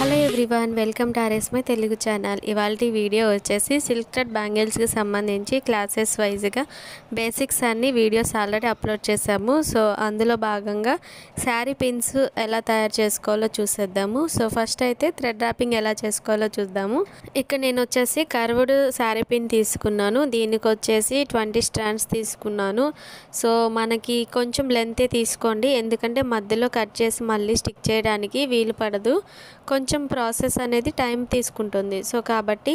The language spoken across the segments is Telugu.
Hello everyone, welcome to RS my Telugu channel. ఇవాల్టి వీడియో వచ్చేసి సిల్క్ థ్రెడ్ బ్యాంగిల్స్కి సంబంధించి క్లాసెస్ వైజ్గా బేసిక్స్ అన్ని వీడియోస్ ఆల్రెడీ అప్లోడ్ చేసాము. సో అందులో భాగంగా శారీ పిన్స్ ఎలా తయారు చేసుకోవాలో చూసేద్దాము. సో ఫస్ట్ అయితే థ్రెడ్ ర్యాపింగ్ ఎలా చేసుకోవాలో చూద్దాము. ఇక్కడ నేను వచ్చేసి కర్వ్డ్ శారీ పిన్ తీసుకున్నాను. దీనికి వచ్చేసి 20 స్ట్రాండ్స్ తీసుకున్నాను. సో మనకి కొంచెం లెంతే తీసుకోండి, ఎందుకంటే మధ్యలో కట్ చేసి మళ్ళీ స్టిక్ చేయడానికి వీలు పడదు. కొంచెం ప్రాసెస్ అనేది టైం తీసుకుంటుంది. సో కాబట్టి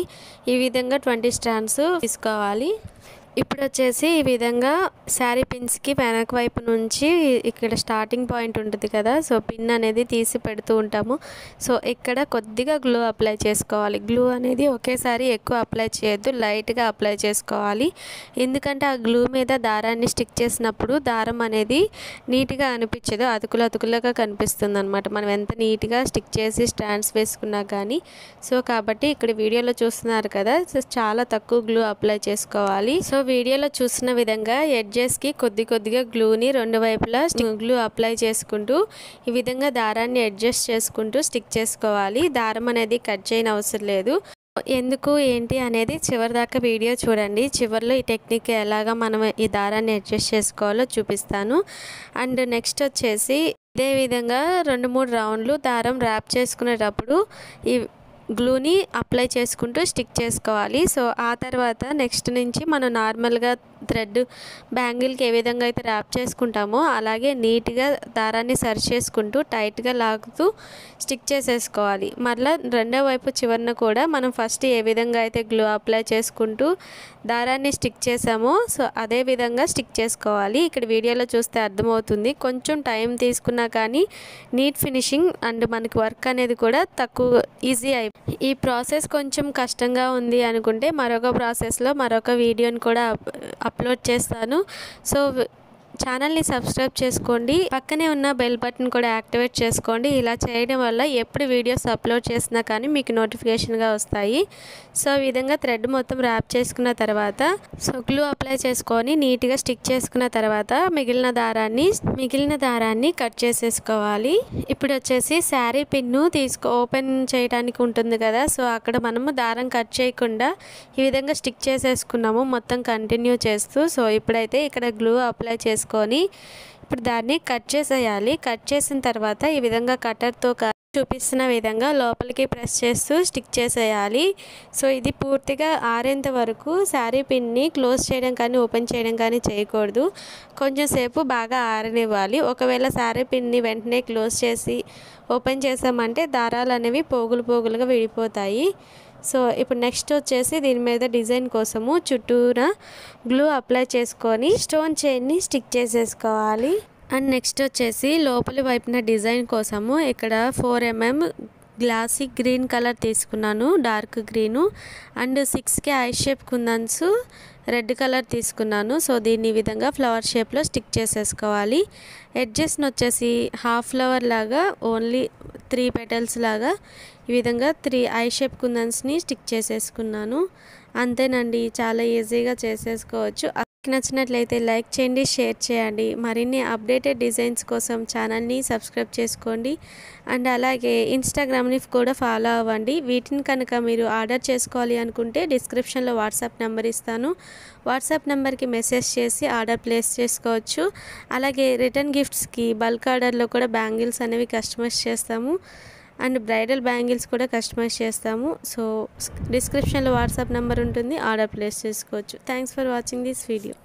ఈ విధంగా 20 స్ట్రాండ్స్ తీసుకోవాలి. ఇప్పుడు వచ్చేసి ఈ విధంగా శారీ పిన్స్కి వెనక వైపు నుంచి ఇక్కడ స్టార్టింగ్ పాయింట్ ఉంటుంది కదా, సో పిన్ అనేది తీసి పెడుతూ ఉంటాము. సో ఇక్కడ కొద్దిగా గ్లూ అప్లై చేసుకోవాలి. గ్లూ అనేది ఒకేసారి ఎక్కువ అప్లై చేయొద్దు, లైట్గా అప్లై చేసుకోవాలి. ఎందుకంటే ఆ గ్లూ మీద దారాన్ని స్టిక్ చేసినప్పుడు దారం అనేది నీట్గా అనిపించదు, అతుకులుగా కనిపిస్తుంది అనమాట, మనం ఎంత నీట్గా స్టిక్ చేసి స్టాండ్స్ వేసుకున్నా కానీ. సో కాబట్టి ఇక్కడ వీడియోలో చూస్తున్నారు కదా, సో చాలా తక్కువ గ్లూ అప్లై చేసుకోవాలి. సో వీడియోలో చూసిన విధంగా ఎడ్జెస్కి కొద్దిగా గ్లూని రెండు వైపులా గ్లూ అప్లై చేసుకుంటూ ఈ విధంగా దారాన్ని అడ్జస్ట్ చేసుకుంటూ స్టిక్ చేసుకోవాలి. దారం అనేది కట్ చేయని అవసరం లేదు. ఎందుకు ఏంటి అనేది చివరి దాకా వీడియో చూడండి. చివరిలో ఈ టెక్నిక్ ఎలాగా మనం ఈ దారాన్ని అడ్జస్ట్ చేసుకోవాలో చూపిస్తాను. అండ్ నెక్స్ట్ వచ్చేసి ఇదే విధంగా 2-3 రౌండ్లు దారం ర్యాప్ చేసుకునేటప్పుడు ఈ గ్లూని అప్లై చేసుకుంటూ స్టిక్ చేసుకోవాలి. సో ఆ తర్వాత నెక్స్ట్ నుంచి మనం నార్మల్గా థ్రెడ్ బ్యాంగిల్కి ఏ విధంగా అయితే ర్యాప్ చేసుకుంటామో అలాగే నీట్గా దారాన్ని సరి చేసుకుంటూ టైట్గా లాగుతూ స్టిక్ చేసేసుకోవాలి. మళ్ళీ రెండో వైపు చివరన కూడా మనం ఫస్ట్ ఏ విధంగా అయితే గ్లూ అప్లై చేసుకుంటూ దారాన్ని స్టిక్ చేసామో సో అదే విధంగా స్టిక్ చేసుకోవాలి. ఇక్కడ వీడియోలో చూస్తే అర్థమవుతుంది. కొంచెం టైం తీసుకున్నా కానీ నీట్ ఫినిషింగ్ అండ్ మనకి వర్క్ అనేది కూడా తక్కువ ఈజీ అయిపోయింది. ఈ ప్రాసెస్ కొంచెం కష్టంగా ఉంది అనుకుంటే మరొక ప్రాసెస్లో మరొక వీడియోని కూడా అప్లోడ్ చేస్తాను. సో ఛానల్ని సబ్స్క్రైబ్ చేసుకోండి, పక్కనే ఉన్న బెల్ బటన్ కూడా యాక్టివేట్ చేసుకోండి. ఇలా చేయడం వల్ల ఎప్పుడు వీడియోస్ అప్లోడ్ చేసినా కానీ మీకు నోటిఫికేషన్గా వస్తాయి. సో ఈ విధంగా థ్రెడ్ మొత్తం ర్యాప్ చేసుకున్న తర్వాత సో గ్లూ అప్లై చేసుకొని నీట్గా స్టిక్ చేసుకున్న తర్వాత మిగిలిన దారాన్ని కట్ చేసేసుకోవాలి. ఇప్పుడు వచ్చేసి శారీ పిన్ను ఓపెన్ చేయడానికి ఉంటుంది కదా, సో అక్కడ మనము దారం కట్ చేయకుండా ఈ విధంగా స్టిక్ చేసేసుకున్నాము మొత్తం కంటిన్యూ చేస్తూ. సో ఇప్పుడైతే ఇక్కడ గ్లూ అప్లై చేసుకొని ఇప్పుడు దాన్ని కట్ చేసేయాలి. కట్ చేసిన తర్వాత ఈ విధంగా కట్టర్తో చూపిస్తున్న విధంగా లోపలికి ప్రెస్ చేస్తూ స్టిక్ చేసేయాలి. సో ఇది పూర్తిగా ఆరేంత వరకు శారీ పిన్ని క్లోజ్ చేయడం కానీ ఓపెన్ చేయడం కానీ చేయకూడదు. కొంచెం సేపు బాగా ఆరనివ్వాలి. ఒకవేళ శారీ పిన్ని వెంటనే క్లోజ్ చేసి ఓపెన్ చేసామంటే దారాలు అనేవి పోగులుగా విడిపోతాయి. సో ఇప్పుడు నెక్స్ట్ వచ్చేసి దీని మీద డిజైన్ కోసము చుట్టూరా గ్లూ అప్లై చేసుకొని స్టోన్ చైన్ని స్టిక్ చేసేసుకోవాలి. అండ్ నెక్స్ట్ వచ్చేసి లోపలి వైపున డిజైన్ కోసము ఇక్కడ 4 mm గ్లాసీ గ్రీన్ కలర్ తీసుకున్నాను, dark green. And 6 I shape kundans red colour తీసుకున్నాను. సో దీన్ని ఈ విధంగా ఫ్లవర్ షేప్లో స్టిక్ చేసేసుకోవాలి. ఎడ్జెస్ని వచ్చేసి హాఫ్ ఫ్లవర్ లాగా ఓన్లీ 3 పెటల్స్ లాగా ఈ విధంగా 3 ఐ షేప్ కుందన్స్ని స్టిక్ చేసేసుకున్నాను. అంతేనండి, చాలా ఈజీగా చేసేసుకోవచ్చు. నచ్చినట్లయితే లైక్ చేయండి, షేర్ చేయండి. మరిన్ని అప్డేటెడ్ డిజైన్స్ కోసం ఛానల్ని సబ్స్క్రైబ్ చేసుకోండి. అండ్ అలాగే ఇన్స్టాగ్రామ్ని కూడా ఫాలో అవ్వండి. వీటిని కనుక మీరు ఆర్డర్ చేసుకోవాలి అనుకుంటే డిస్క్రిప్షన్లో వాట్సాప్ నెంబర్ ఇస్తాను. వాట్సాప్ నెంబర్కి మెసేజ్ చేసి ఆర్డర్ ప్లేస్ చేసుకోవచ్చు. అలాగే రిటర్న్ గిఫ్ట్స్కి బల్క్ ఆర్డర్లో కూడా బ్యాంగిల్స్ అనేవి కస్టమైజ్ చేస్తాము అండ్ బ్రైడల్ బ్యాంగిల్స్ కూడా కస్టమైజ్ చేస్తాము. సో డిస్క్రిప్షన్లో వాట్సాప్ నెంబర్ ఉంటుంది, ఆర్డర్ ప్లేస్ చేసుకోవచ్చు. Thanks for watching this video.